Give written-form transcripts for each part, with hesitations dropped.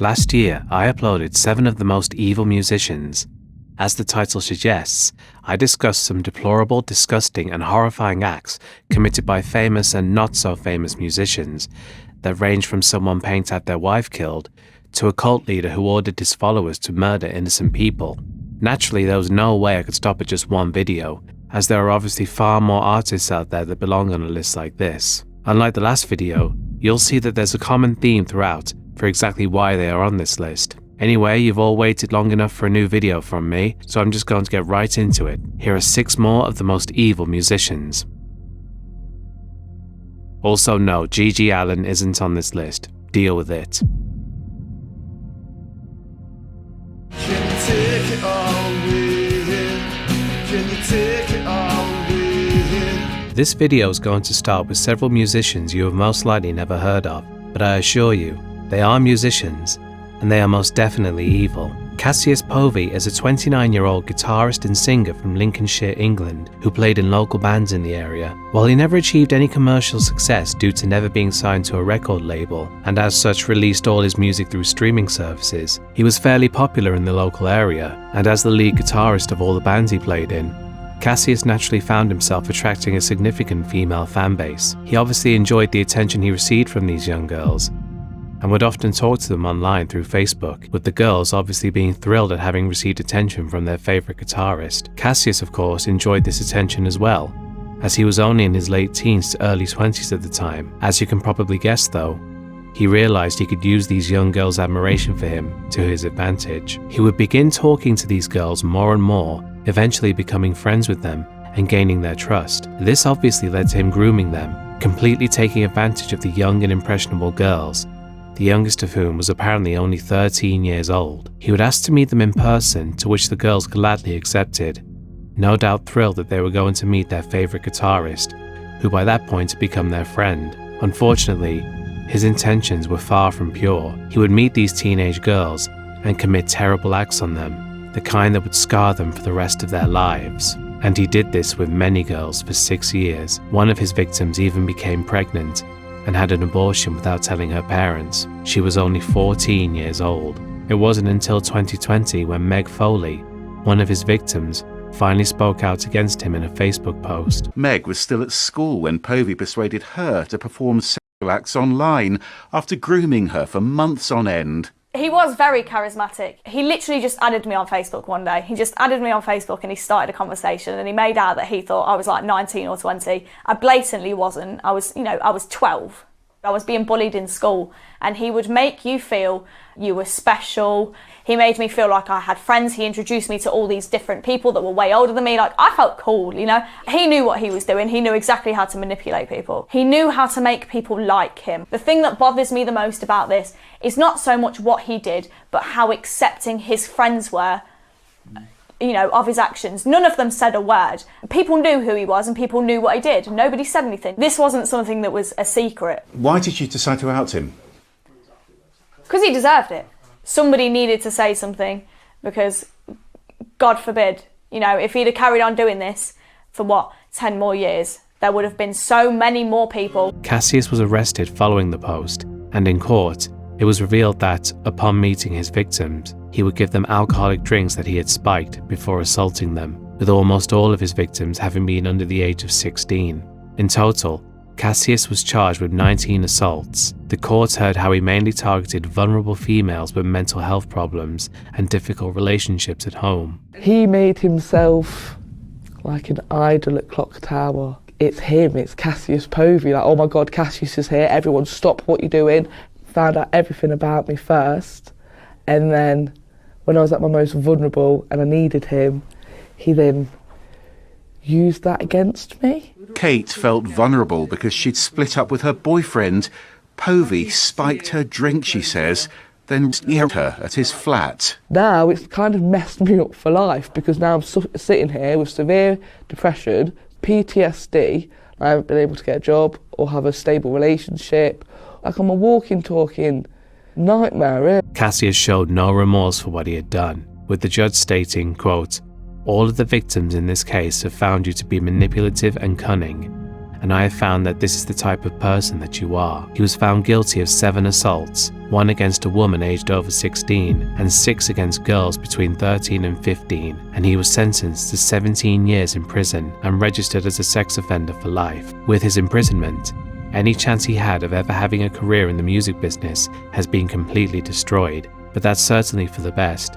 Last year, I uploaded 7 of the most evil musicians. As the title suggests, I discussed some deplorable, disgusting and horrifying acts committed by famous and not so famous musicians that range from someone paying to have their wife killed to a cult leader who ordered his followers to murder innocent people. Naturally, there was no way I could stop at just one video, as there are obviously far more artists out there that belong on a list like this. Unlike the last video, you'll see that there's a common theme throughout for exactly why they are on this list. Anyway, you've all waited long enough for a new video from me, so I'm just going to get right into it. Here are 6 more of the most evil musicians. Also no, G.G. Allin isn't on this list. Deal with it. This video is going to start with several musicians you have most likely never heard of, but I assure you, they are musicians, and they are most definitely evil. Cassius Povey is a 29-year-old guitarist and singer from Lincolnshire, England, who played in local bands in the area. While he never achieved any commercial success due to never being signed to a record label, and as such released all his music through streaming services, he was fairly popular in the local area, and as the lead guitarist of all the bands he played in, Cassius naturally found himself attracting a significant female fan base. He obviously enjoyed the attention he received from these young girls, and would often talk to them online through Facebook, with the girls obviously being thrilled at having received attention from their favourite guitarist. Cassius, of course, enjoyed this attention as well, as he was only in his late teens to early 20s at the time. As you can probably guess though, he realised he could use these young girls' admiration for him to his advantage. He would begin talking to these girls more and more, eventually becoming friends with them and gaining their trust. This obviously led to him grooming them, completely taking advantage of the young and impressionable girls, the youngest of whom was apparently only 13 years old. He would ask to meet them in person, to which the girls gladly accepted, no doubt thrilled that they were going to meet their favourite guitarist, who by that point had become their friend. Unfortunately, his intentions were far from pure. He would meet these teenage girls and commit terrible acts on them, the kind that would scar them for the rest of their lives. And he did this with many girls for 6 years. One of his victims even became pregnant and had an abortion without telling her parents. She was only 14 years old. It wasn't until 2020 when Meg Foley, one of his victims, finally spoke out against him in a Facebook post. Meg was still at school when Povey persuaded her to perform sexual acts online after grooming her for months on end. He was very charismatic. He literally just added me on Facebook one day. He just added me on Facebook and he started a conversation and he made out that he thought I was like 19 or 20. I blatantly wasn't. I was 12. I was being bullied in school and he would make you feel you were special. He made me feel like I had friends. He introduced me to all these different people that were way older than me. Like, I felt cool, you know? He knew what he was doing. He knew exactly how to manipulate people. He knew how to make people like him. The thing that bothers me the most about this is not so much what he did, but how accepting his friends were, you know, of his actions. None of them said a word. People knew who he was and people knew what he did. Nobody said anything. This wasn't something that was a secret. Why did you decide to out him? Because he deserved it. Somebody needed to say something because, God forbid, you know, if he'd have carried on doing this for 10 more years, there would have been so many more people. Cassius was arrested following the post, and in court, it was revealed that, upon meeting his victims, he would give them alcoholic drinks that he had spiked before assaulting them, with almost all of his victims having been under the age of 16. In total, Cassius was charged with 19 assaults. The court heard how he mainly targeted vulnerable females with mental health problems and difficult relationships at home. He made himself like an idol at Clock Tower. It's him, it's Cassius Povey. Like, oh my God, Cassius is here, everyone stop what you're doing. Found out everything about me first, and then when I was at my most vulnerable and I needed him, he then used that against me. Kate felt vulnerable because she'd split up with her boyfriend. Povey spiked her drink, she says, then yelled her at his flat. Now it's kind of messed me up for life because now I'm sitting here with severe depression, PTSD, I haven't been able to get a job or have a stable relationship. Like, I'm a walking, talking nightmare, really. Cassius showed no remorse for what he had done, with the judge stating, quote, "All of the victims in this case have found you to be manipulative and cunning, and I have found that this is the type of person that you are. He was found guilty of 7 assaults, 1 against a woman aged over 16 and 6 against girls between 13 and 15, and he was sentenced to 17 years in prison and registered as a sex offender for life. With his imprisonment, any chance he had of ever having a career in the music business has been completely destroyed, but that's certainly for the best.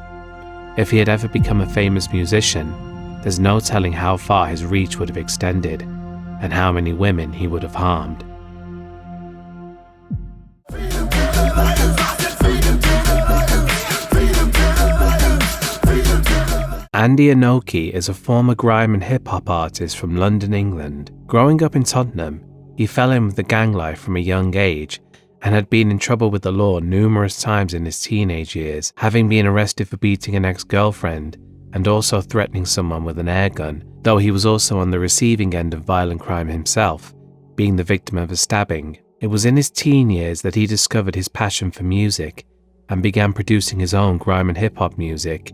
If he had ever become a famous musician, there's no telling how far his reach would have extended and how many women he would have harmed. Andy Inoki is a former grime and hip-hop artist from London, England. Growing up in Tottenham, he fell in with the gang life from a young age and had been in trouble with the law numerous times in his teenage years, having been arrested for beating an ex-girlfriend and also threatening someone with an air gun, though he was also on the receiving end of violent crime himself, being the victim of a stabbing. It was in his teen years that he discovered his passion for music and began producing his own grime and hip-hop music,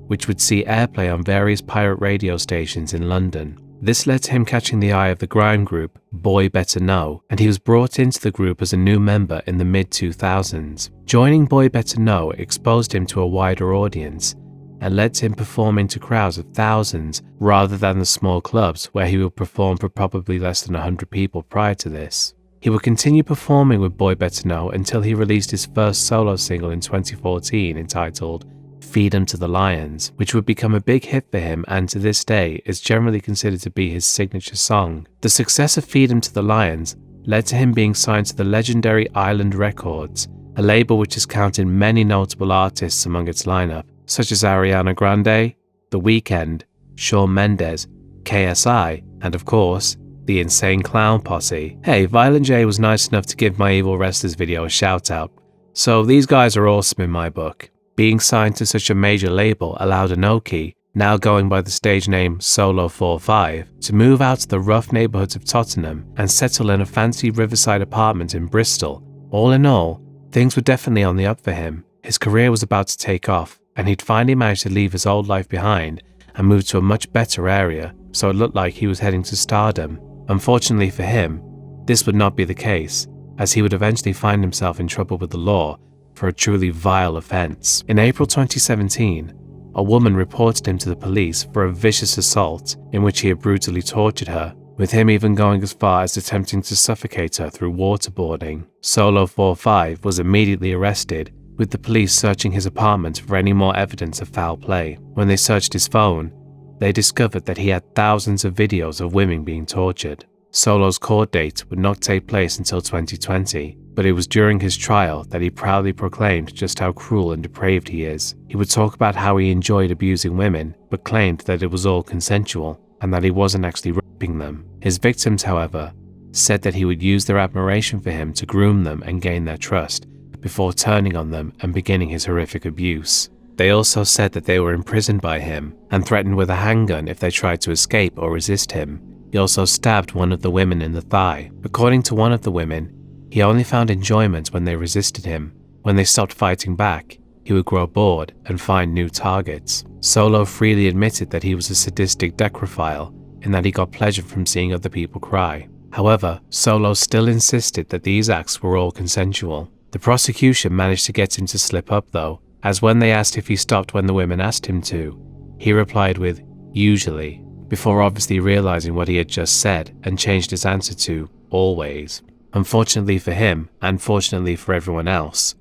which would see airplay on various pirate radio stations in London. This led to him catching the eye of the grime group Boy Better Know, and he was brought into the group as a new member in the mid-2000s. Joining Boy Better Know exposed him to a wider audience and led to him performing to crowds of thousands rather than the small clubs where he would perform for probably less than 100 people prior to this. He would continue performing with Boy Better Know until he released his first solo single in 2014 entitled Feed 'Em to the Lions, which would become a big hit for him and to this day is generally considered to be his signature song. The success of Feed 'Em to the Lions led to him being signed to the legendary Island Records, a label which has counted many notable artists among its lineup, such as Ariana Grande, The Weeknd, Shawn Mendes, KSI, and of course, the Insane Clown Posse. Hey, Violent J was nice enough to give my Evil Wrestlers video a shout out, so these guys are awesome in my book. Being signed to such a major label allowed Inoki, now going by the stage name Solo 45, to move out to the rough neighbourhoods of Tottenham and settle in a fancy riverside apartment in Bristol. All in all, things were definitely on the up for him. His career was about to take off, and he'd finally managed to leave his old life behind and move to a much better area, so it looked like he was heading to stardom. Unfortunately for him, this would not be the case, as he would eventually find himself in trouble with the law for a truly vile offence. In April 2017, a woman reported him to the police for a vicious assault in which he had brutally tortured her, with him even going as far as attempting to suffocate her through waterboarding. Solo 45 was immediately arrested, with the police searching his apartment for any more evidence of foul play. When they searched his phone, they discovered that he had thousands of videos of women being tortured. Solo's court date would not take place until 2020, but it was during his trial that he proudly proclaimed just how cruel and depraved he is. He would talk about how he enjoyed abusing women, but claimed that it was all consensual, and that he wasn't actually raping them. His victims, however, said that he would use their admiration for him to groom them and gain their trust, before turning on them and beginning his horrific abuse. They also said that they were imprisoned by him and threatened with a handgun if they tried to escape or resist him. He also stabbed one of the women in the thigh. According to one of the women, he only found enjoyment when they resisted him. When they stopped fighting back, he would grow bored and find new targets. Solo freely admitted that he was a sadistic necrophile and that he got pleasure from seeing other people cry. However, Solo still insisted that these acts were all consensual. The prosecution managed to get him to slip up though, as when they asked if he stopped when the women asked him to, he replied with, "Usually," before obviously realizing what he had just said and changed his answer to, "Always." Unfortunately for him, and fortunately for everyone else,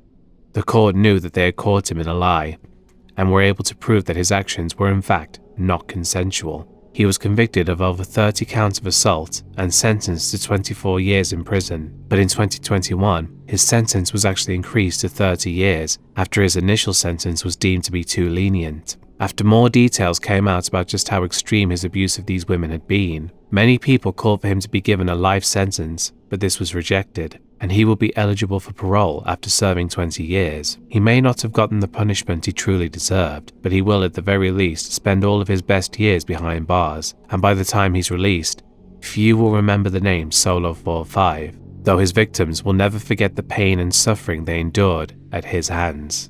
the court knew that they had caught him in a lie, and were able to prove that his actions were in fact not consensual. He was convicted of over 30 counts of assault and sentenced to 24 years in prison, but in 2021, his sentence was actually increased to 30 years after his initial sentence was deemed to be too lenient. After more details came out about just how extreme his abuse of these women had been, many people called for him to be given a life sentence, but this was rejected, and he will be eligible for parole after serving 20 years. He may not have gotten the punishment he truly deserved, but he will at the very least spend all of his best years behind bars, and by the time he's released, few will remember the name Solo 45, though his victims will never forget the pain and suffering they endured at his hands.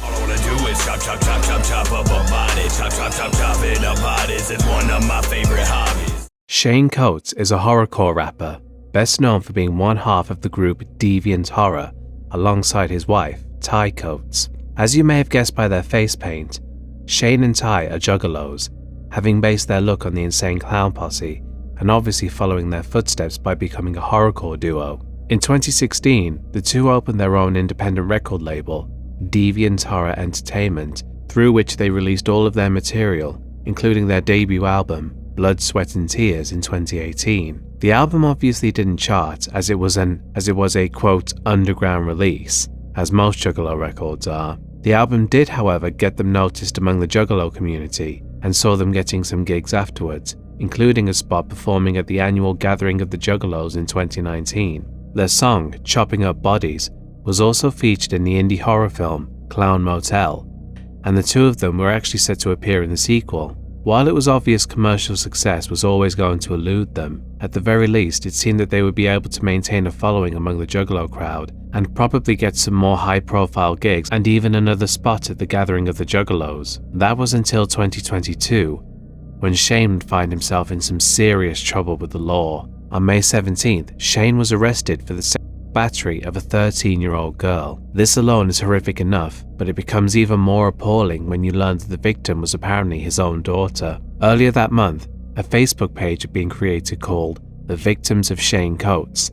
All I wanna do is touch chop, chop, chop, chop up a body. Chop, chop, chop, chop it up bodies. It's one of my favorite hobbies. Shane Coates is a horrorcore rapper, best known for being one half of the group Deviant Horror, alongside his wife, Ty Coates. As you may have guessed by their face paint, Shane and Ty are juggalos, having based their look on the Insane Clown Posse, and obviously following their footsteps by becoming a horrorcore duo. In 2016, the two opened their own independent record label, Deviant Horror Entertainment, through which they released all of their material, including their debut album, Blood, Sweat and Tears, in 2018. The album obviously didn't chart, as it was a quote underground release, as most Juggalo records are. The album did, however, get them noticed among the Juggalo community, and saw them getting some gigs afterwards, including a spot performing at the annual Gathering of the Juggalos in 2019. Their song, Chopping Up Bodies, was also featured in the indie horror film Clown Motel, and the two of them were actually set to appear in the sequel. While it was obvious commercial success was always going to elude them, at the very least it seemed that they would be able to maintain a following among the Juggalo crowd, and probably get some more high-profile gigs and even another spot at the Gathering of the Juggalos. That was until 2022, when Shane would find himself in some serious trouble with the law. On May 17th, Shane was arrested for the sexual battery of a 13-year-old girl. This alone is horrific enough, but it becomes even more appalling when you learn that the victim was apparently his own daughter. Earlier that month, a Facebook page had been created called The Victims of Shane Coates,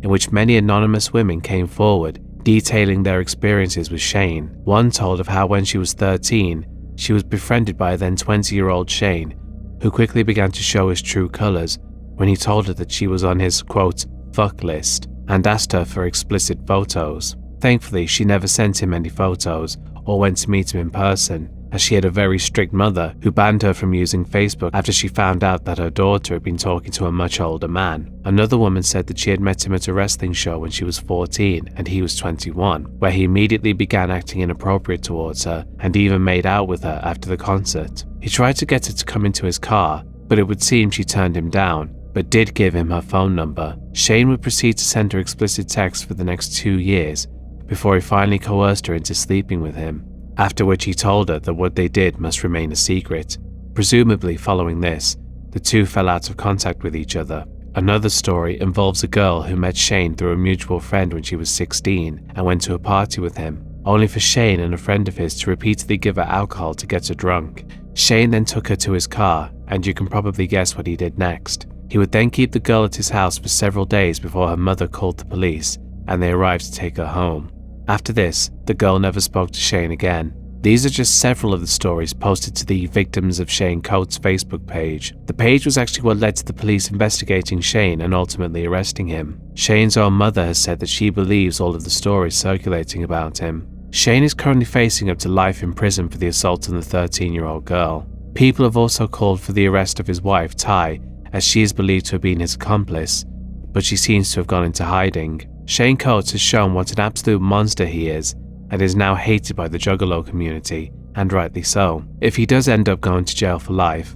in which many anonymous women came forward detailing their experiences with Shane. One told of how when she was 13, she was befriended by a then 20-year-old Shane, who quickly began to show his true colours when he told her that she was on his, quote, fuck list, and asked her for explicit photos. Thankfully, she never sent him any photos or went to meet him in person, as she had a very strict mother who banned her from using Facebook after she found out that her daughter had been talking to a much older man. Another woman said that she had met him at a wrestling show when she was 14 and he was 21, where he immediately began acting inappropriate towards her and even made out with her after the concert. He tried to get her to come into his car, but it would seem she turned him down, but did give him her phone number. Shane would proceed to send her explicit texts for the next 2 years, before he finally coerced her into sleeping with him, after which he told her that what they did must remain a secret. Presumably following this, the two fell out of contact with each other. Another story involves a girl who met Shane through a mutual friend when she was 16 and went to a party with him, only for Shane and a friend of his to repeatedly give her alcohol to get her drunk. Shane then took her to his car, and you can probably guess what he did next. He would then keep the girl at his house for several days before her mother called the police, and they arrived to take her home. After this, the girl never spoke to Shane again. These are just several of the stories posted to the Victims of Shane Coates Facebook page. The page was actually what led to the police investigating Shane and ultimately arresting him. Shane's own mother has said that she believes all of the stories circulating about him. Shane is currently facing up to life in prison for the assault on the 13-year-old girl. People have also called for the arrest of his wife, Ty, as she is believed to have been his accomplice, but she seems to have gone into hiding. Shane Coates has shown what an absolute monster he is, and is now hated by the Juggalo community, and rightly so. If he does end up going to jail for life,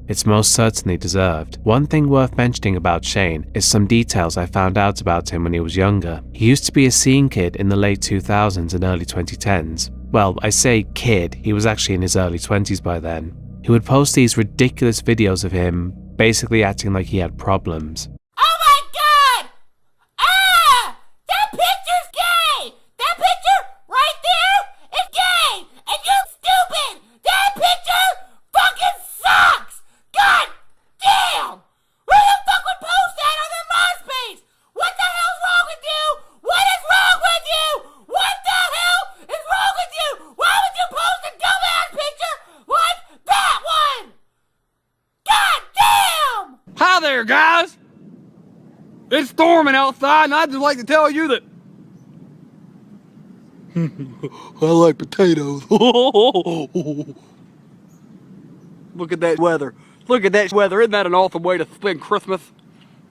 it's most certainly deserved. One thing worth mentioning about Shane is some details I found out about him when he was younger. He used to be a scene kid in the late 2000s and early 2010s. Well, I say kid, he was actually in his early 20s by then. He would post these ridiculous videos of him basically acting like he had problems. Oh my god! Ah! That picture's gay! That picture right there is gay! And you stupid! That picture fucking sucks! God damn! Who the fuck would post that on their MySpace? What the hell's wrong with you? What is wrong with you? What the hell is wrong with you? Why would you post a dumbass picture like that one? God damn! Hi there, guys! It's storming outside, and I'd just like to tell you that I like potatoes. Look at that weather. Look at that weather. Isn't that an awesome way to spend Christmas?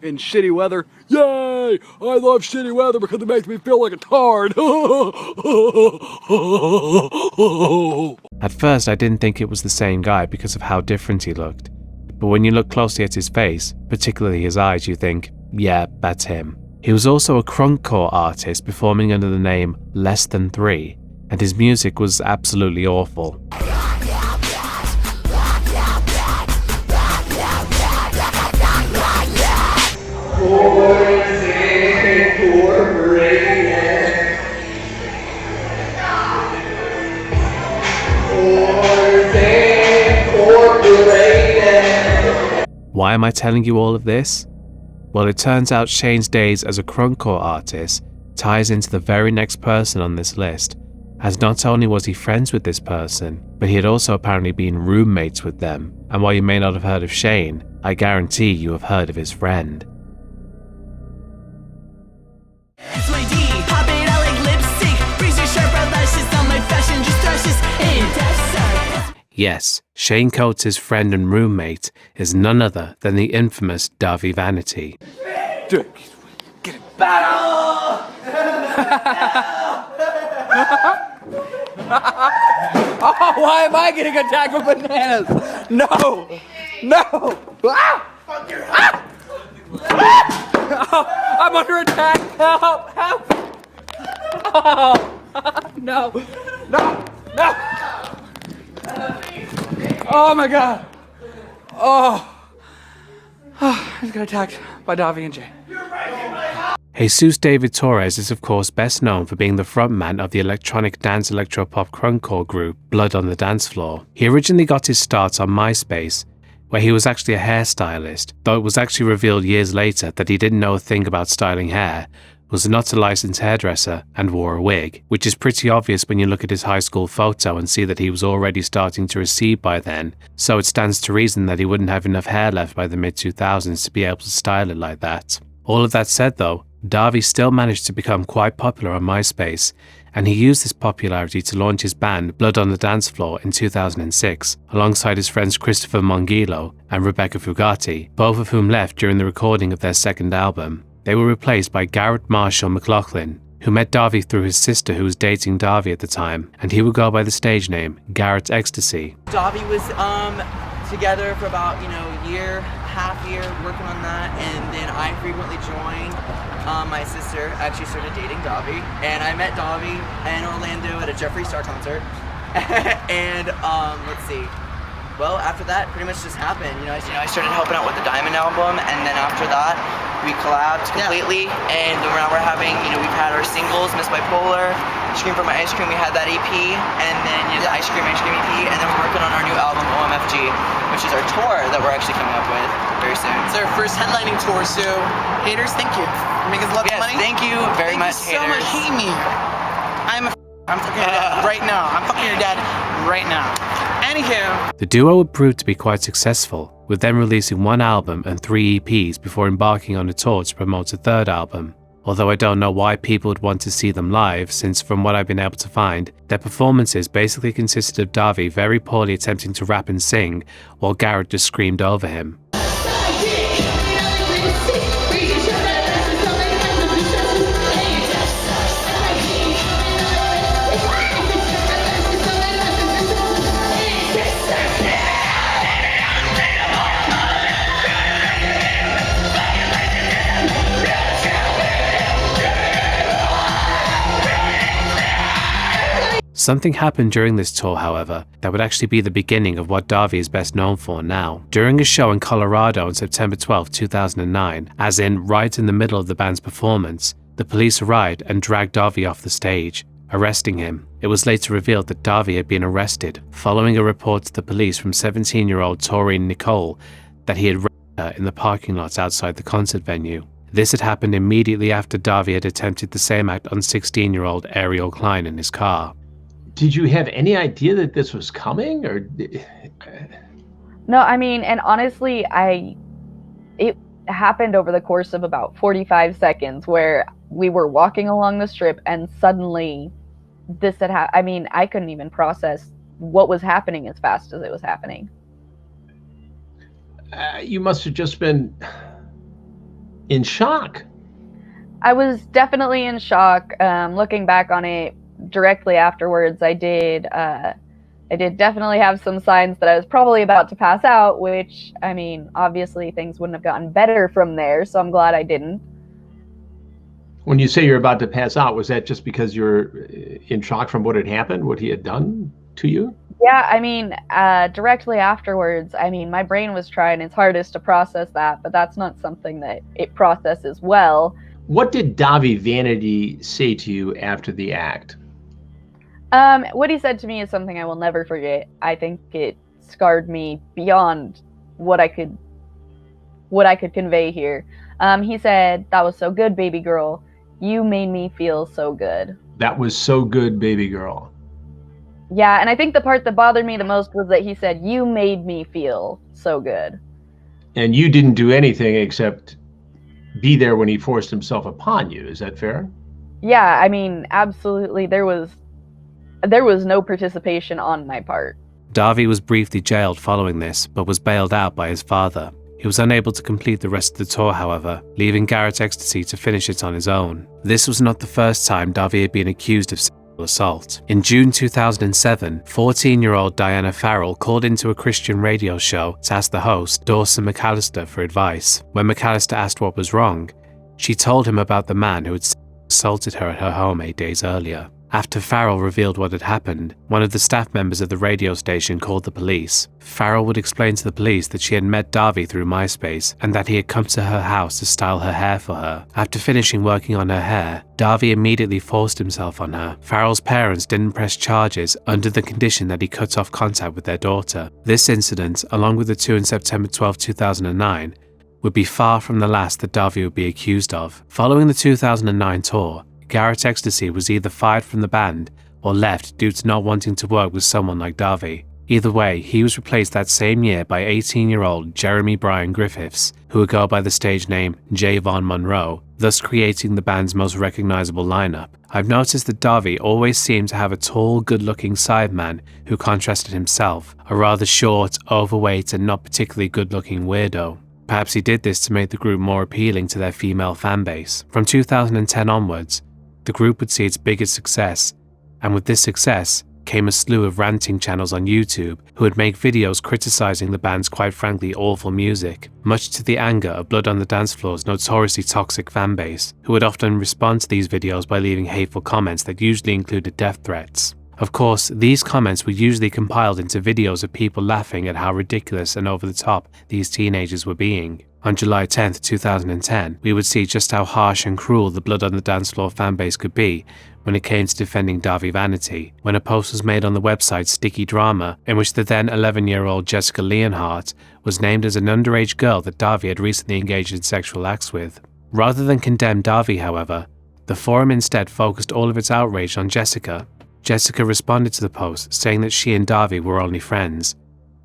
In shitty weather? Yay! I love shitty weather because it makes me feel like a tard. At first, I didn't think it was the same guy because of how different he looked. But when you look closely at his face, particularly his eyes, you think, yeah, that's him. He was also a crunkcore artist performing under the name Less Than 3, and his music was absolutely awful. Why am I telling you all of this? Well, it turns out Shane's days as a crunkcore artist ties into the very next person on this list, as not only was he friends with this person, but he had also apparently been roommates with them, and while you may not have heard of Shane, I guarantee you have heard of his friend. Yes, Shane Coates' friend and roommate is none other than the infamous Dahvie Vanity. Dude, get it. Battle! Oh, why am I getting attacked with bananas? No! No! Ah! Ah! Oh, I'm under attack! Help! Help! Oh! No! No! No! Oh my god! Oh! I just got attacked by Dahvie and Jay. Jesus David Torres is of course best known for being the frontman of the electronic dance electropop crunkcore group Blood on the Dance Floor. He originally got his start on MySpace, where he was actually a hairstylist, though it was actually revealed years later that he didn't know a thing about styling hair, was not a licensed hairdresser, and wore a wig, which is pretty obvious when you look at his high school photo and see that he was already starting to recede by then, so it stands to reason that he wouldn't have enough hair left by the mid-2000s to be able to style it like that. All of that said though, Dahvie still managed to become quite popular on MySpace, and he used this popularity to launch his band Blood on the Dance Floor in 2006, alongside his friends Christopher Mongillo and Rebecca Fugati, both of whom left during the recording of their second album. They were replaced by Garrett Marshall McLaughlin, who met Dahvie through his sister who was dating Dahvie at the time, and he would go by the stage name Garrett Ecstasy. Dahvie was together for about, half year working on that, and then I frequently joined. My sister actually started dating Dahvie, and I met Dahvie in Orlando at a Jeffree Star concert. And let's see. Well, after that, pretty much just happened. I started helping out with the Diamond album, and then after that, we collabed completely. Yeah. And now we're having, we've had our singles, Miss Bipolar, Scream for My Ice Cream. We had that EP, and then the Ice Cream EP, and then we're working on our new album, OMFG, which is our tour that we're actually coming up with very soon. It's our first headlining tour, so haters, thank you. You make us lots of money. Thank you very much, haters. So much hate me. I'm fucking your dad right now. I'm fucking your dad right now. Anywho. The duo would prove to be quite successful, with them releasing one album and 3 EPs before embarking on a tour to promote a third album. Although I don't know why people would want to see them live, since from what I've been able to find, their performances basically consisted of Dahvie very poorly attempting to rap and sing, while Garrett just screamed over him. Something happened during this tour, however, that would actually be the beginning of what Dahvie is best known for now. During a show in Colorado on September 12, 2009, as in right in the middle of the band's performance, the police arrived and dragged Dahvie off the stage, arresting him. It was later revealed that Dahvie had been arrested following a report to the police from 17-year-old Taurine Nicole that he had raped her in the parking lot outside the concert venue. This had happened immediately after Dahvie had attempted the same act on 16-year-old Ariel Klein in his car. Did you have any idea that this was coming, or? No, and honestly, it happened over the course of about 45 seconds where we were walking along the strip and suddenly this had happened. I couldn't even process what was happening as fast as it was happening. You must have just been in shock. I was definitely in shock. Looking back on it, directly afterwards, I did definitely have some signs that I was probably about to pass out, which, obviously things wouldn't have gotten better from there, so I'm glad I didn't. When you say you're about to pass out, was that just because you're in shock from what had happened, what he had done to you? Yeah, I mean, directly afterwards, I mean, my brain was trying its hardest to process that, but that's not something that it processes well. What did Dahvie Vanity say to you after the act? What he said to me is something I will never forget. I think it scarred me beyond what I could convey here. He said, "That was so good, baby girl. You made me feel so good." That was so good, baby girl. Yeah, and I think the part that bothered me the most was that he said, "You made me feel so good." And you didn't do anything except be there when he forced himself upon you. Is that fair? Yeah, I mean, absolutely. There was no participation on my part. Dahvie was briefly jailed following this, but was bailed out by his father. He was unable to complete the rest of the tour, however, leaving Garrett Ecstasy to finish it on his own. This was not the first time Dahvie had been accused of sexual assault. In June 2007, 14-year-old Diana Farrell called into a Christian radio show to ask the host, Dawson McAllister, for advice. When McAllister asked what was wrong, she told him about the man who had assaulted her at her home 8 days earlier. After Farrell revealed what had happened, one of the staff members of the radio station called the police. Farrell would explain to the police that she had met Dahvie through MySpace and that he had come to her house to style her hair for her. After finishing working on her hair, Dahvie immediately forced himself on her. Farrell's parents didn't press charges under the condition that he cut off contact with their daughter. This incident, along with the two in September 12, 2009, would be far from the last that Dahvie would be accused of. Following the 2009 tour, Garrett Ecstasy was either fired from the band or left due to not wanting to work with someone like Dahvie. Either way, he was replaced that same year by 18-year-old Jeremy Bryan Griffiths, who would go by the stage name Javon Monroe, thus creating the band's most recognizable lineup. I've noticed that Dahvie always seemed to have a tall, good-looking sideman who contrasted himself, a rather short, overweight, and not particularly good-looking weirdo. Perhaps he did this to make the group more appealing to their female fanbase. From 2010 onwards, the group would see its biggest success, and with this success came a slew of ranting channels on YouTube who would make videos criticizing the band's quite frankly awful music, much to the anger of Blood on the Dance Floor's notoriously toxic fanbase, who would often respond to these videos by leaving hateful comments that usually included death threats. Of course, these comments were usually compiled into videos of people laughing at how ridiculous and over the top these teenagers were being. On July 10, 2010, we would see just how harsh and cruel the Blood on the Dance Floor fanbase could be when it came to defending Dahvie Vanity, when a post was made on the website Sticky Drama, in which the then 11-year-old Jessica Leonhardt was named as an underage girl that Dahvie had recently engaged in sexual acts with. Rather than condemn Dahvie, however, the forum instead focused all of its outrage on Jessica. Jessica responded to the post, saying that she and Dahvie were only friends.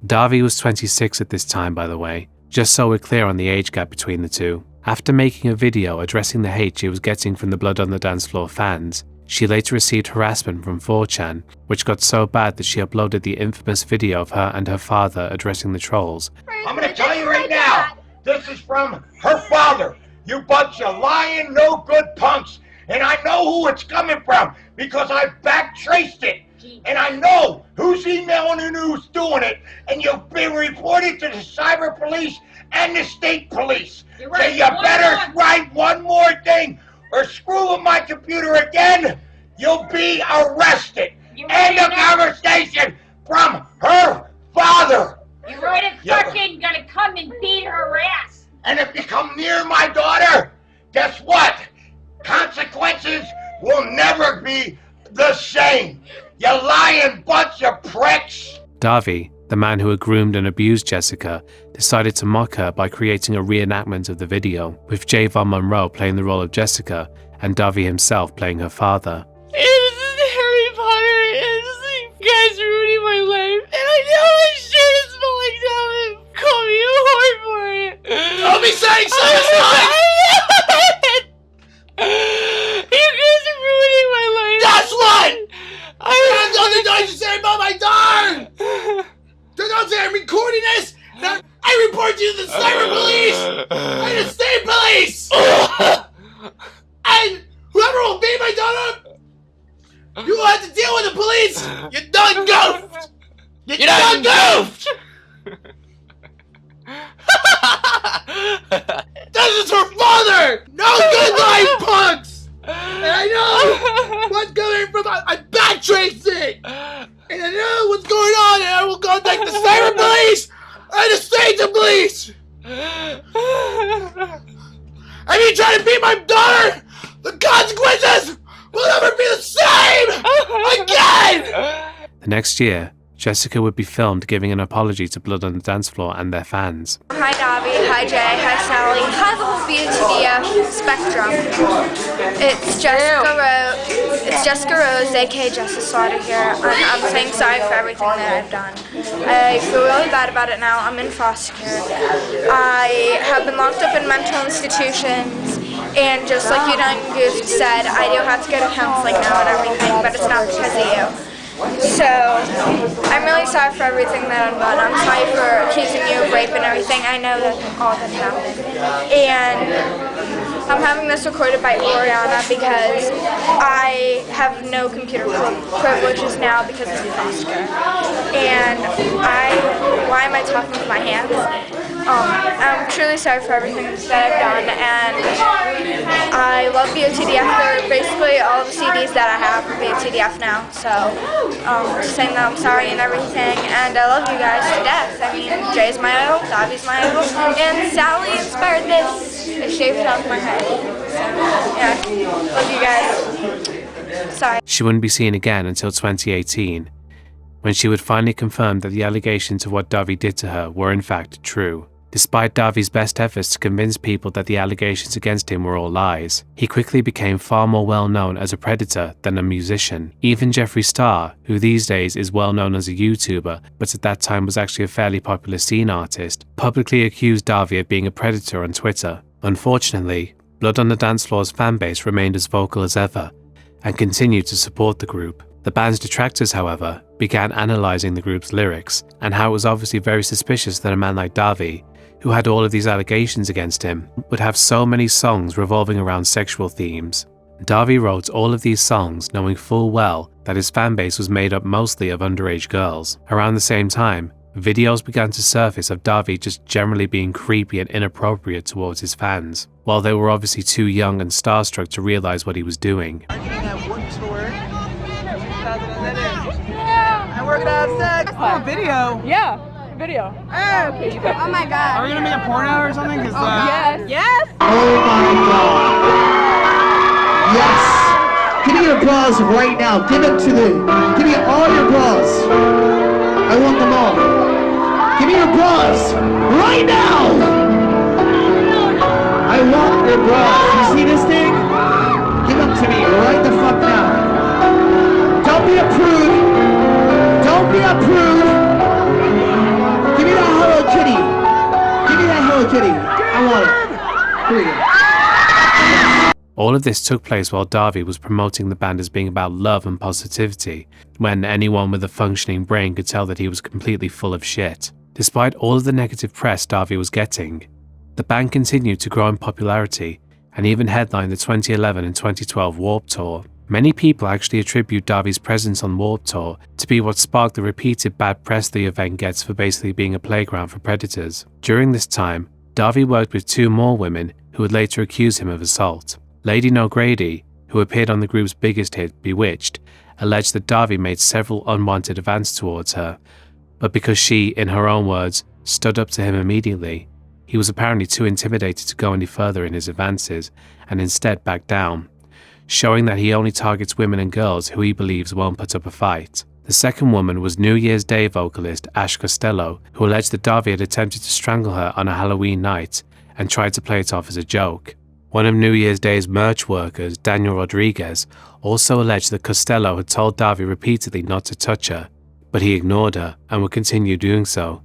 Dahvie was 26 at this time, by the way, just so we're clear on the age gap between the two. After making a video addressing the hate she was getting from the Blood on the Dance Floor fans, she later received harassment from 4chan, which got so bad that she uploaded the infamous video of her and her father addressing the trolls. I'm gonna tell you right now, this is from her father. You bunch of lying, no good punks. And I know who it's coming from because I back-traced it. And I know who's emailing and who's doing it. And you've been reported to the cyber police and the state police. So you better write one more thing or screw with my computer again. You'll be arrested. End of conversation from her father. You wrote it fucking gonna come and beat her ass. And if you come near my daughter, guess what? Consequences will never be the same. You lying bunch of pricks. Dahvie, the man who had groomed and abused Jessica, decided to mock her by creating a reenactment of the video, with Javon Monroe playing the role of Jessica and Dahvie himself playing her father. This is Harry Potter, and you guys are ruining my life. And I know my shirt is falling down and call me a whore for it. Don't be saying suicide! You guys are ruining my life. That's what! I have nothing nice to say about my daughter! Don't say I'm recording this! I report you to the cyber police! And the state police! And whoever will beat my daughter, you will have to deal with the police! You done goofed! You done goofed! This is her father! No good life, punks! And I know what's going from I backtraced it! And I know what's going on, and I will contact the cyber police and the station police! If you try to beat my daughter, the consequences will never be the same again! The next year, Jessica would be filmed giving an apology to Blood on the Dance Floor and their fans. Hi Dahvie, hi Jay, hi Sally, hi the whole BOTDF spectrum. It's Jessica Rose, aka Justice Slaughter here, and I'm saying sorry for everything that I've done. I feel really bad about it now. I'm in foster care. I have been locked up in mental institutions, and just like you done Goose said, I do have to go to counseling now and everything, but it's not because of you. So, I'm really sorry for everything that I've done. I'm sorry for accusing you of rape and everything. I know that all that happened. And I'm having this recorded by Oriana because I have no computer privileges now because of foster care. And why am I talking with my hands? I'm truly sorry for everything that I've done, and I love BOTDF. They're basically all the CDs that I have for BOTDF now, so just saying that I'm sorry and everything, and I love you guys to death. I mean, Jay's my idol, Dahvie's my idol, and Sally inspired this. I shaved it off my head. So, yeah, love you guys. Sorry. She wouldn't be seen again until 2018, when she would finally confirm that the allegations of what Dahvie did to her were in fact true. Despite Dahvie's best efforts to convince people that the allegations against him were all lies, he quickly became far more well known as a predator than a musician. Even Jeffree Star, who these days is well known as a YouTuber, but at that time was actually a fairly popular scene artist, publicly accused Dahvie of being a predator on Twitter. Unfortunately, Blood on the Dance Floor's fanbase remained as vocal as ever, and continued to support the group. The band's detractors, however, began analysing the group's lyrics, and how it was obviously very suspicious that a man like Dahvie, who had all of these allegations against him, would have so many songs revolving around sexual themes. Dahvie wrote all of these songs knowing full well that his fanbase was made up mostly of underage girls. Around the same time, videos began to surface of Dahvie just generally being creepy and inappropriate towards his fans, while they were obviously too young and starstruck to realise what he was doing. And we're gonna have sex. Oh, video. Yeah. Video. Hey. Okay, oh my god. Are we gonna make a porno or something? Yes. Yes. Oh my god. Yes. Give me your bras right now. Give it to me. Give me all your bras. I want them all. Give me your bras right now. I want your bras. You see this thing? Give them to me right the fuck now. Don't be a prude. Don't be a prude. Give me that Hello Kitty. Give me that Hello Kitty. I want it. Here we go. All of this took place while Dahvie was promoting the band as being about love and positivity, when anyone with a functioning brain could tell that he was completely full of shit. Despite all of the negative press Dahvie was getting, the band continued to grow in popularity and even headlined the 2011 and 2012 Warped Tour. Many people actually attribute Dahvie's presence on Warped Tour to be what sparked the repeated bad press the event gets for basically being a playground for predators. During this time, Dahvie worked with two more women who would later accuse him of assault. Lady No Grady, who appeared on the group's biggest hit, Bewitched, alleged that Dahvie made several unwanted advances towards her, but because she, in her own words, stood up to him immediately, he was apparently too intimidated to go any further in his advances and instead backed down, showing that he only targets women and girls who he believes won't put up a fight. The second woman was New Year's Day vocalist Ash Costello, who alleged that Dahvie had attempted to strangle her on a Halloween night and tried to play it off as a joke. One of New Year's Day's merch workers, Daniel Rodriguez, also alleged that Costello had told Dahvie repeatedly not to touch her, but he ignored her and would continue doing so,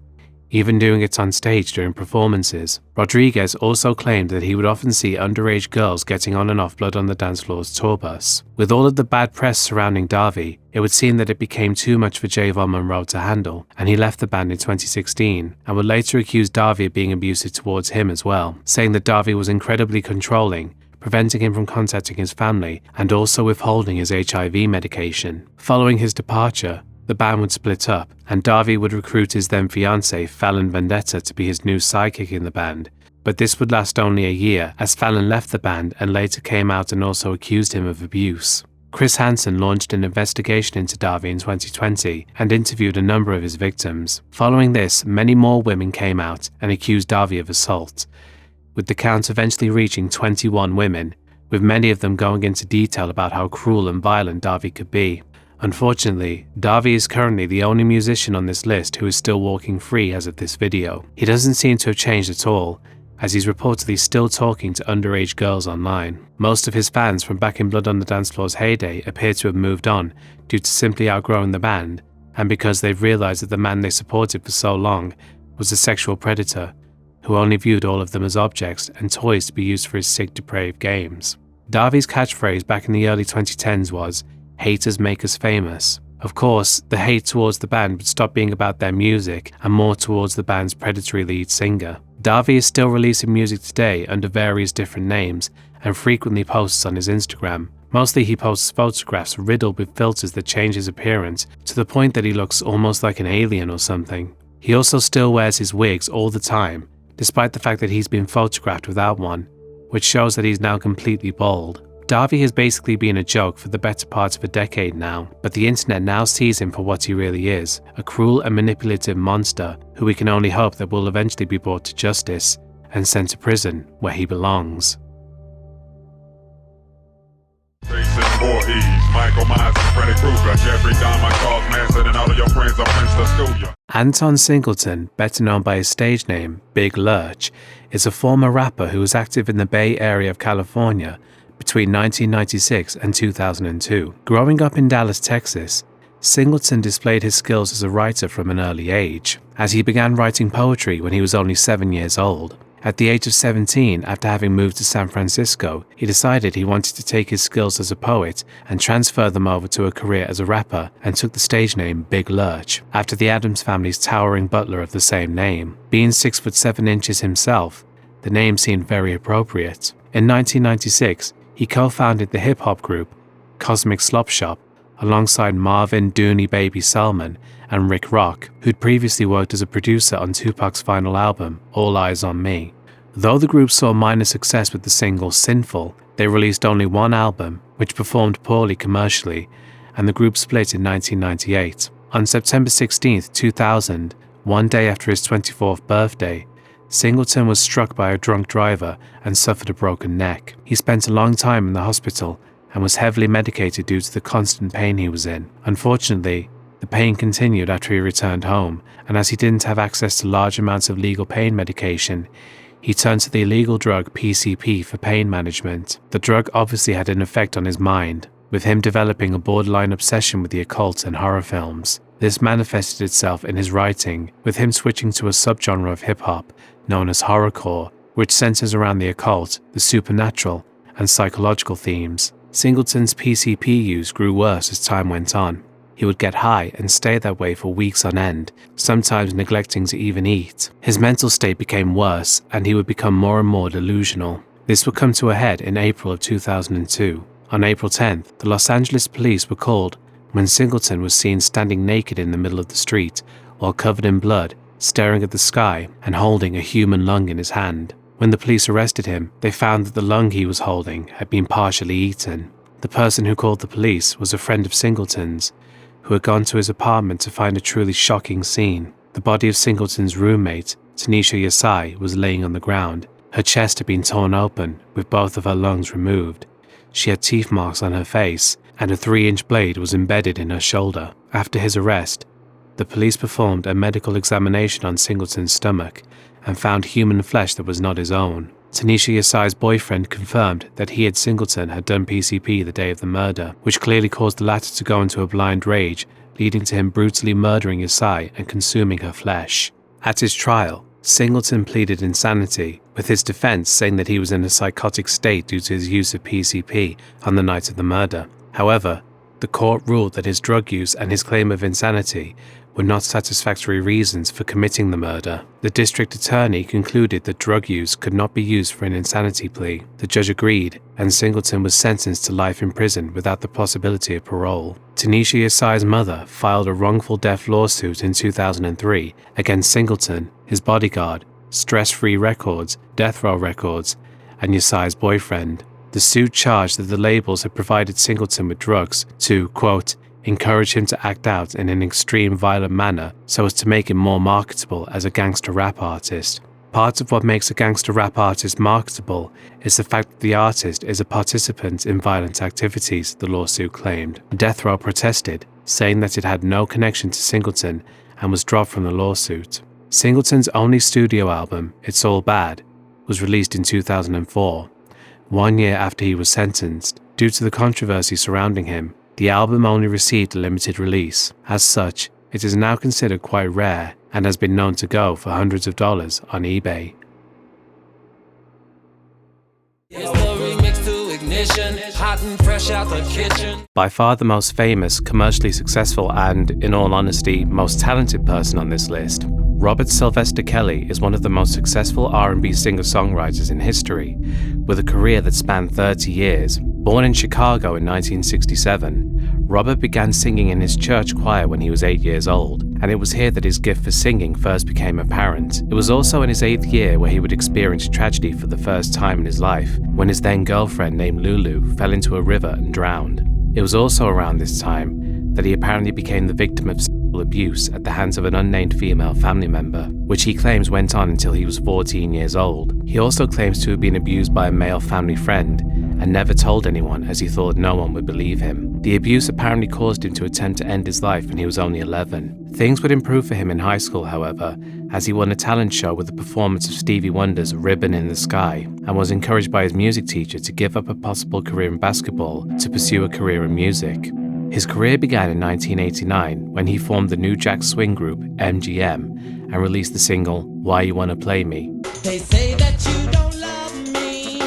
even doing it on stage during performances. Rodriguez also claimed that he would often see underage girls getting on and off Blood on the Dance Floor's tour bus. With all of the bad press surrounding Dahvie, it would seem that it became too much for Javon Monroe to handle, and he left the band in 2016, and would later accuse Dahvie of being abusive towards him as well, saying that Dahvie was incredibly controlling, preventing him from contacting his family, and also withholding his HIV medication. Following his departure, the band would split up, and Dahvie would recruit his then fiancée, Fallon Vendetta, to be his new sidekick in the band, But this would last only a year, as Fallon left the band and later came out and also accused him of abuse. Chris Hansen launched an investigation into Dahvie in 2020 and interviewed a number of his victims. Following this, many more women came out and accused Dahvie of assault, with the count eventually reaching 21 women, with many of them going into detail about how cruel and violent Dahvie could be. Unfortunately, Dahvie is currently the only musician on this list who is still walking free as of this video. He doesn't seem to have changed at all, as he's reportedly still talking to underage girls online. Most of his fans from back in Blood on the Dance Floor's heyday appear to have moved on due to simply outgrowing the band, and because they've realised that the man they supported for so long was a sexual predator who only viewed all of them as objects and toys to be used for his sick, depraved games. Dahvie's catchphrase back in the early 2010s was, "Haters make us famous." Of course, the hate towards the band would stop being about their music and more towards the band's predatory lead singer. Dahvie is still releasing music today under various different names and frequently posts on his Instagram. Mostly he posts photographs riddled with filters that change his appearance to the point that he looks almost like an alien or something. He also still wears his wigs all the time, despite the fact that he's been photographed without one, which shows that he's now completely bald. Dahvie has basically been a joke for the better part of a decade now, but the internet now sees him for what he really is, a cruel and manipulative monster who we can only hope that will eventually be brought to justice and sent to prison where he belongs. Anton Singleton, better known by his stage name, Big Lurch, is a former rapper who was active in the Bay Area of California between 1996 and 2002. Growing up in Dallas, Texas, Singleton displayed his skills as a writer from an early age, as he began writing poetry when he was only 7 years old. At the age of 17, after having moved to San Francisco, he decided he wanted to take his skills as a poet and transfer them over to a career as a rapper, and took the stage name Big Lurch, after the Addams family's towering butler of the same name. Being 6'7" himself, the name seemed very appropriate. In 1996, he co-founded the hip-hop group Cosmic Slop Shop alongside Marvin Dooney Baby Selman and Rick Rock, who'd previously worked as a producer on Tupac's final album, All Eyes on Me. Though the group saw minor success with the single Sinful, they released only one album, which performed poorly commercially, and the group split in 1998. On September 16, 2000, one day after his 24th birthday, Singleton was struck by a drunk driver and suffered a broken neck. He spent a long time in the hospital and was heavily medicated due to the constant pain he was in. Unfortunately, the pain continued after he returned home, and as he didn't have access to large amounts of legal pain medication, he turned to the illegal drug PCP for pain management. The drug obviously had an effect on his mind, with him developing a borderline obsession with the occult and horror films. This manifested itself in his writing, with him switching to a subgenre of hip-hop known as horrorcore, which centers around the occult, the supernatural, and psychological themes. Singleton's PCP use grew worse as time went on. He would get high and stay that way for weeks on end, sometimes neglecting to even eat. His mental state became worse, and he would become more and more delusional. This would come to a head in April of 2002. On April 10th, the Los Angeles police were called when Singleton was seen standing naked in the middle of the street, all covered in blood, staring at the sky and holding a human lung in his hand. When the police arrested him, they found that the lung he was holding had been partially eaten. The person who called the police was a friend of Singleton's, who had gone to his apartment to find a truly shocking scene. The body of Singleton's roommate, Tanisha Yasai, was laying on the ground. Her chest had been torn open, with both of her lungs removed. She had teeth marks on her face, and a 3-inch blade was embedded in her shoulder. After his arrest, the police performed a medical examination on Singleton's stomach and found human flesh that was not his own. Tanisha Yasai's boyfriend confirmed that he and Singleton had done PCP the day of the murder, which clearly caused the latter to go into a blind rage, leading to him brutally murdering Yasai and consuming her flesh. At his trial, Singleton pleaded insanity, with his defense saying that he was in a psychotic state due to his use of PCP on the night of the murder. However, the court ruled that his drug use and his claim of insanity were not satisfactory reasons for committing the murder. The district attorney concluded that drug use could not be used for an insanity plea. The judge agreed, and Singleton was sentenced to life in prison without the possibility of parole. Tanisha Yasai's mother filed a wrongful death lawsuit in 2003 against Singleton, his bodyguard, Stress Free Records, Death Row Records, and Yesai's boyfriend. The suit charged that the labels had provided Singleton with drugs to, quote, encourage him to act out in an extreme violent manner so as to make him more marketable as a gangster rap artist. Part of what makes a gangster rap artist marketable is the fact that the artist is a participant in violent activities, the lawsuit claimed. Death Row protested, saying that it had no connection to Singleton and was dropped from the lawsuit. Singleton's only studio album, It's All Bad, was released in 2004, 1 year after he was sentenced. Due to the controversy surrounding him, the album only received a limited release. As such, it is now considered quite rare and has been known to go for hundreds of dollars on eBay. By far the most famous, commercially successful and, in all honesty, most talented person on this list, Robert Sylvester Kelly is one of the most successful R&B singer-songwriters in history, with a career that spanned 30 years. Born in Chicago in 1967, Robert began singing in his church choir when he was 8 years old, and it was here that his gift for singing first became apparent. It was also in his 8th year where he would experience tragedy for the first time in his life, when his then-girlfriend named Lulu fell into a river and drowned. It was also around this time that he apparently became the victim of sexual abuse at the hands of an unnamed female family member, which he claims went on until he was 14 years old. He also claims to have been abused by a male family friend and never told anyone as he thought no one would believe him. The abuse apparently caused him to attempt to end his life when he was only 11. Things would improve for him in high school, however, as he won a talent show with the performance of Stevie Wonder's Ribbon in the Sky, and was encouraged by his music teacher to give up a possible career in basketball to pursue a career in music. His career began in 1989 when he formed the New Jack Swing group, MGM, and released the single, Why You Wanna Play Me. They say that you don't love me.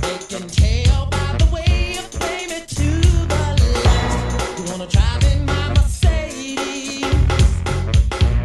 They can tell by the way you play me to the left. You wanna drive in my Mercedes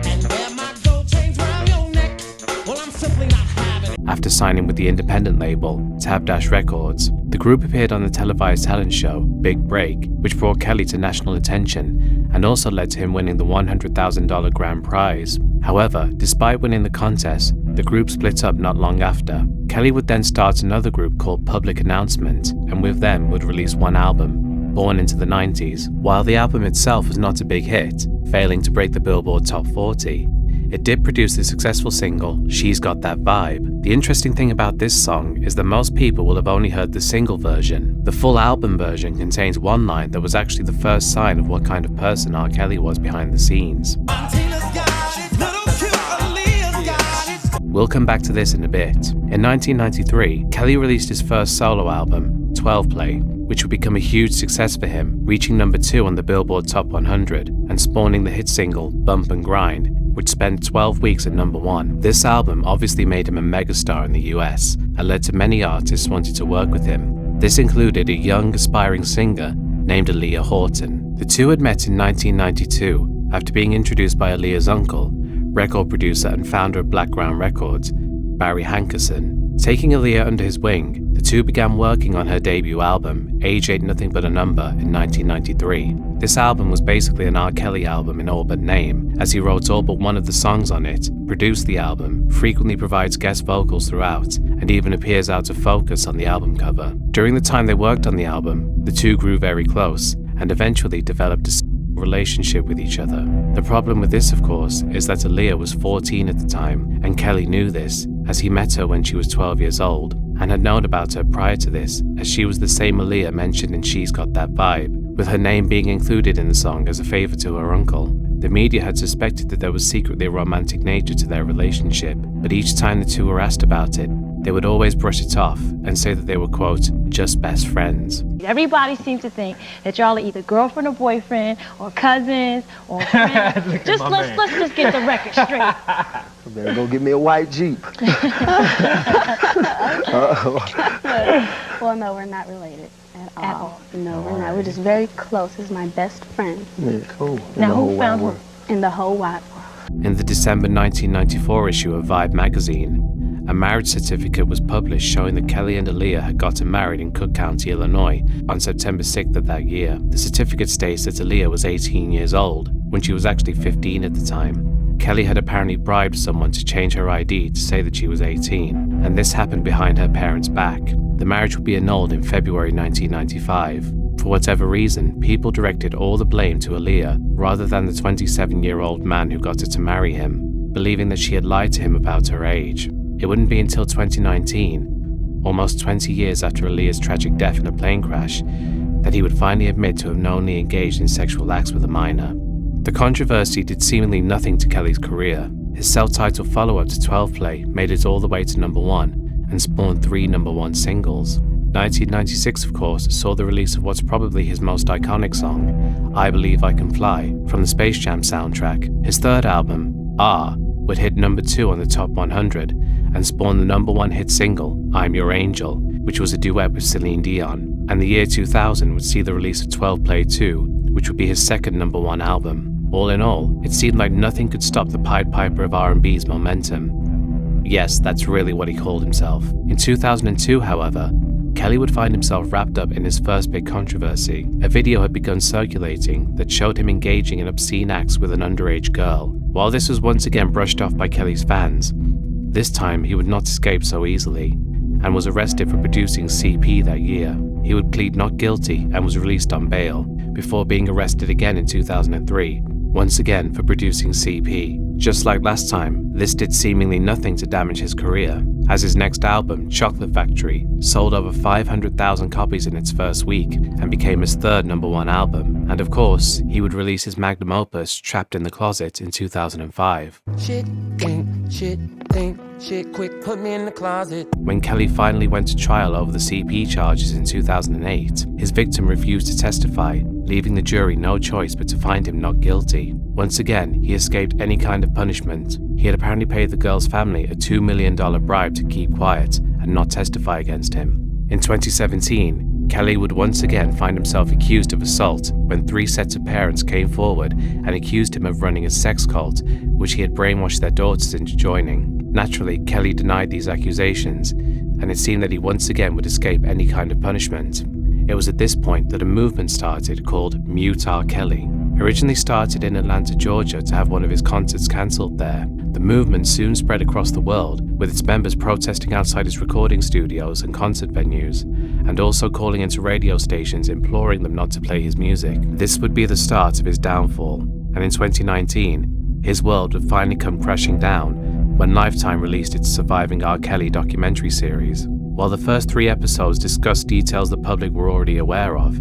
and wear my gold chains round your neck. Well, I'm simply not having it. After signing with the independent label, Tab-Dash Records, the group appeared on the televised talent show, Big Break, which brought Kelly to national attention and also led to him winning the $100,000 grand prize. However, despite winning the contest, the group split up not long after. Kelly would then start another group called Public Announcement, and with them would release one album, Born into the 90s. While the album itself was not a big hit, failing to break the Billboard Top 40, it did produce the successful single, She's Got That Vibe. The interesting thing about this song is that most people will have only heard the single version. The full album version contains one line that was actually the first sign of what kind of person R. Kelly was behind the scenes. We'll come back to this in a bit. In 1993, Kelly released his first solo album, 12 Play, which would become a huge success for him, reaching number 2 on the Billboard Top 100 and spawning the hit single Bump and Grind, which spent 12 weeks at number 1. This album obviously made him a megastar in the US and led to many artists wanting to work with him. This included a young aspiring singer named Aaliyah Horton. The two had met in 1992 after being introduced by Aaliyah's uncle, record producer and founder of Blackground Records, Barry Hankerson. Taking Aaliyah under his wing, the two began working on her debut album, Age Ain't Nothing But a Number, in 1993. This album was basically an R. Kelly album in all but name, as he wrote all but one of the songs on it, produced the album, frequently provides guest vocals throughout, and even appears out of focus on the album cover. During the time they worked on the album, the two grew very close, and eventually developed a relationship with each other. The problem with this, of course, is that Aaliyah was 14 at the time, and Kelly knew this, as he met her when she was 12 years old, and had known about her prior to this, as she was the same Aaliyah mentioned in She's Got That Vibe, with her name being included in the song as a favor to her uncle. The media had suspected that there was secretly a romantic nature to their relationship, but each time the two were asked about it, they would always brush it off and say that they were, quote, just best friends. Everybody seems to think that y'all are either girlfriend or boyfriend or cousins or friends. Let's just get the record straight. I better go get me a white Jeep. Well, no, we're not related at all. No, we're not. We're just very close. He's my best friend. Yeah, cool. Now, who found who? In the whole wide world. In the December 1994 issue of Vibe magazine, a marriage certificate was published showing that Kelly and Aaliyah had gotten married in Cook County, Illinois on September 6th of that year. The certificate states that Aaliyah was 18 years old when she was actually 15 at the time. Kelly had apparently bribed someone to change her ID to say that she was 18, and this happened behind her parents' back. The marriage would be annulled in February 1995. For whatever reason, people directed all the blame to Aaliyah rather than the 27-year-old man who got her to marry him, believing that she had lied to him about her age. It wouldn't be until 2019, almost 20 years after Aaliyah's tragic death in a plane crash, that he would finally admit to have knowingly engaged in sexual acts with a minor. The controversy did seemingly nothing to Kelly's career. His self-titled follow-up to 12 Play made it all the way to #1 and spawned 3 #1 singles. 1996, of course, saw the release of what's probably his most iconic song, I Believe I Can Fly, from the Space Jam soundtrack. His third album, R, would hit #2 on the Top 100 and spawn the #1 hit single, I'm Your Angel, which was a duet with Celine Dion. And the year 2000 would see the release of 12 Play 2, which would be his second #1 album. All in all, it seemed like nothing could stop the Pied Piper of R&B's momentum. Yes, that's really what he called himself. In 2002, however, Kelly would find himself wrapped up in his first big controversy. A video had begun circulating that showed him engaging in obscene acts with an underage girl. While this was once again brushed off by Kelly's fans, this time he would not escape so easily, and was arrested for producing CP that year. He would plead not guilty and was released on bail, before being arrested again in 2003, once again for producing CP. Just like last time, this did seemingly nothing to damage his career, as his next album, Chocolate Factory, sold over 500,000 copies in its first week and became his third #1 album. And of course, he would release his magnum opus, Trapped in the Closet, in 2005. Shit, quick, put me in the closet. When Kelly finally went to trial over the CP charges in 2008, his victim refused to testify, leaving the jury no choice but to find him not guilty. Once again, he escaped any kind of punishment. He had apparently paid the girl's family a $2 million bribe to keep quiet and not testify against him. In 2017, Kelly would once again find himself accused of assault when 3 sets of parents came forward and accused him of running a sex cult, which he had brainwashed their daughters into joining. Naturally, Kelly denied these accusations, and it seemed that he once again would escape any kind of punishment. It was at this point that a movement started called Mute R. Kelly. Originally started in Atlanta, Georgia, to have one of his concerts cancelled there, the movement soon spread across the world, with its members protesting outside his recording studios and concert venues, and also calling into radio stations imploring them not to play his music. This would be the start of his downfall, and in 2019, his world would finally come crashing down when Lifetime released its Surviving R. Kelly documentary series. While the first 3 episodes discussed details the public were already aware of,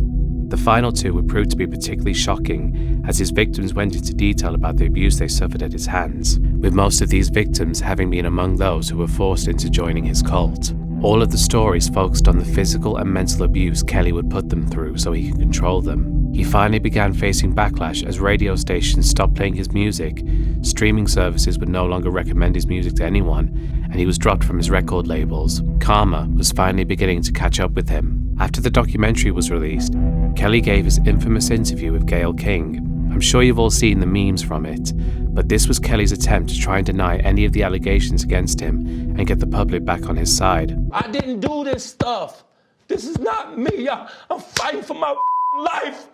the final 2 would prove to be particularly shocking, as his victims went into detail about the abuse they suffered at his hands, with most of these victims having been among those who were forced into joining his cult. All of the stories focused on the physical and mental abuse Kelly would put them through so he could control them. He finally began facing backlash as radio stations stopped playing his music, streaming services would no longer recommend his music to anyone, and he was dropped from his record labels. Karma was finally beginning to catch up with him. After the documentary was released, Kelly gave his infamous interview with Gayle King. I'm sure you've all seen the memes from it, but this was Kelly's attempt to try and deny any of the allegations against him and get the public back on his side. I didn't do this stuff. This is not me. I'm fighting for my life.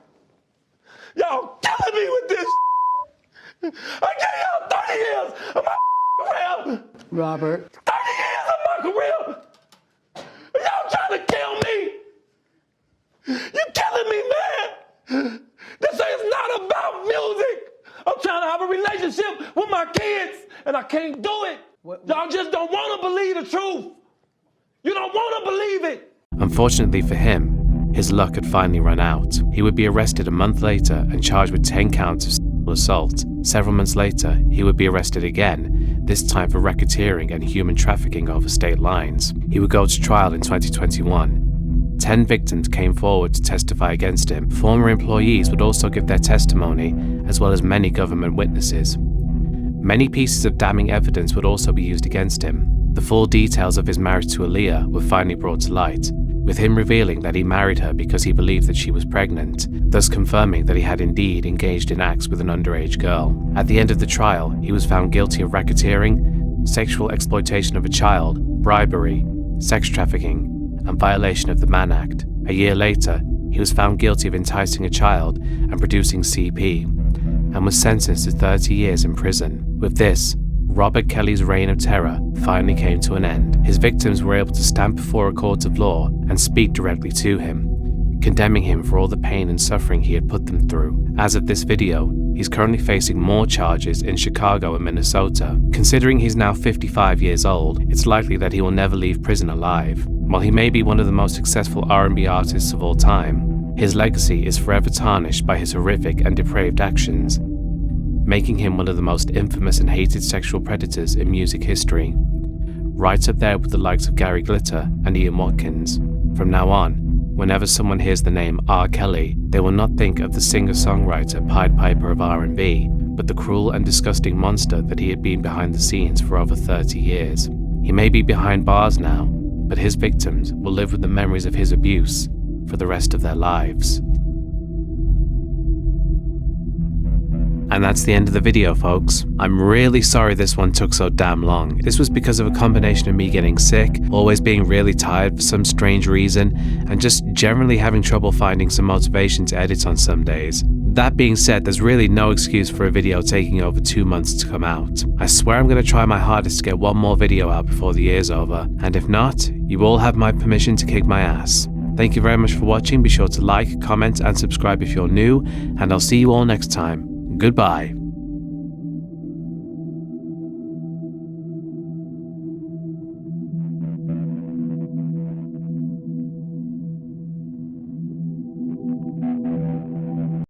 Y'all killing me with this. I gave y'all 30 years of my career. Robert. 30 years of my career. Y'all trying to kill me. You killing me, man. This is not about music. I'm trying to have a relationship with my kids, and I can't do it. Y'all just don't want to believe the truth. You don't want to believe it. Unfortunately for him, his luck had finally run out. He would be arrested a month later and charged with 10 counts of sexual assault. Several months later, he would be arrested again, this time for racketeering and human trafficking over state lines. He would go to trial in 2021. 10 victims came forward to testify against him. Former employees would also give their testimony, as well as many government witnesses. Many pieces of damning evidence would also be used against him. The full details of his marriage to Aaliyah were finally brought to light, with him revealing that he married her because he believed that she was pregnant, thus confirming that he had indeed engaged in acts with an underage girl. At the end of the trial, he was found guilty of racketeering, sexual exploitation of a child, bribery, sex trafficking, and violation of the Mann Act. A year later, he was found guilty of enticing a child and producing CP. and was sentenced to 30 years in prison. With this, Robert Kelly's reign of terror finally came to an end. His victims were able to stand before a court of law and speak directly to him, condemning him for all the pain and suffering he had put them through. As of this video, he's currently facing more charges in Chicago and Minnesota. Considering he's now 55 years old, it's likely that he will never leave prison alive. While he may be one of the most successful R&B artists of all time, his legacy is forever tarnished by his horrific and depraved actions, making him one of the most infamous and hated sexual predators in music history, right up there with the likes of Gary Glitter and Ian Watkins. From now on, whenever someone hears the name R. Kelly, they will not think of the singer-songwriter Pied Piper of R&B, but the cruel and disgusting monster that he had been behind the scenes for over 30 years. He may be behind bars now, but his victims will live with the memories of his abuse for the rest of their lives. And that's the end of the video, folks. I'm really sorry this one took so damn long. This was because of a combination of me getting sick, always being really tired for some strange reason, and just generally having trouble finding some motivation to edit on some days. That being said, there's really no excuse for a video taking over 2 months to come out. I swear I'm going to try my hardest to get one more video out before the year's over, and if not, you all have my permission to kick my ass. Thank you very much for watching. Be sure to like, comment, and subscribe if you're new, and I'll see you all next time. Goodbye.